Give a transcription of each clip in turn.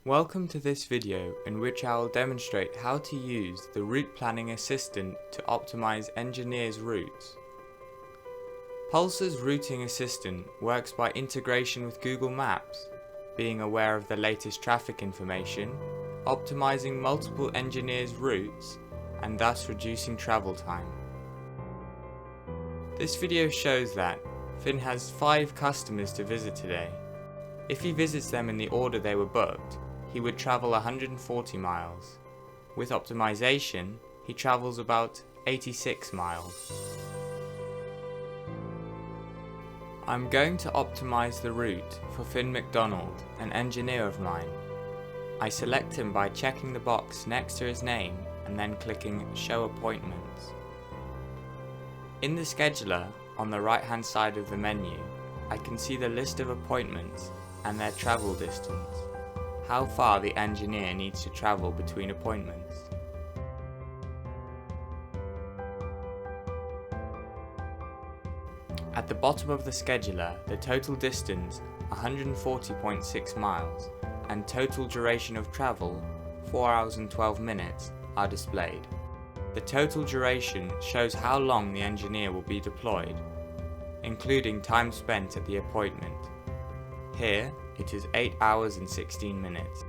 Welcome to this video in which I will demonstrate how to use the Route Planning Assistant to optimize engineers' routes. Pulse's routing assistant works by integration with Google Maps, being aware of the latest traffic information, optimizing multiple engineers' routes, and thus reducing travel time. This video shows that Finn has 5 customers to visit today. If he visits them in the order they were booked, he would travel 140 miles. With optimization, he travels about 86 miles. I'm going to optimize the route for Finn McDonald, an engineer of mine. I select him by checking the box next to his name and then clicking Show Appointments. In the scheduler, on the right hand side of the menu, I can see the list of appointments and their travel distance, how far the engineer needs to travel between appointments. At the bottom of the scheduler, the total distance, 140.6 miles, and total duration of travel, 4 hours and 12 minutes, are displayed. The total duration shows how long the engineer will be deployed, including time spent at the appointment. Here, it is 8 hours and 16 minutes.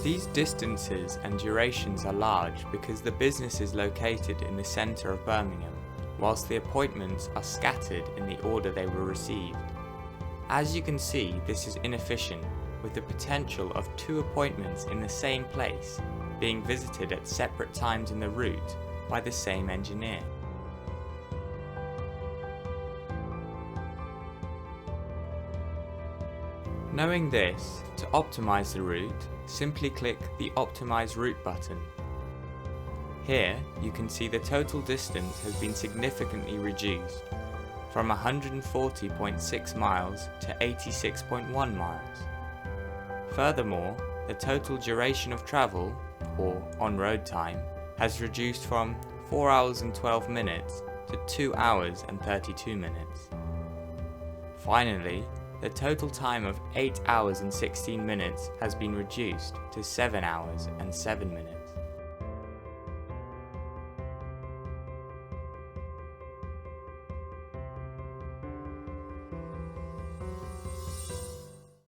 These distances and durations are large because the business is located in the centre of Birmingham, whilst the appointments are scattered in the order they were received. As you can see, this is inefficient, with the potential of 2 appointments in the same place being visited at separate times in the route by the same engineer. Knowing this, to optimize the route, simply click the Optimize Route button. Here, you can see the total distance has been significantly reduced, from 140.6 miles to 86.1 miles. Furthermore, the total duration of travel, or on-road time, has reduced from 4 hours and 12 minutes to 2 hours and 32 minutes. Finally, the total time of 8 hours and 16 minutes has been reduced to 7 hours and 7 minutes.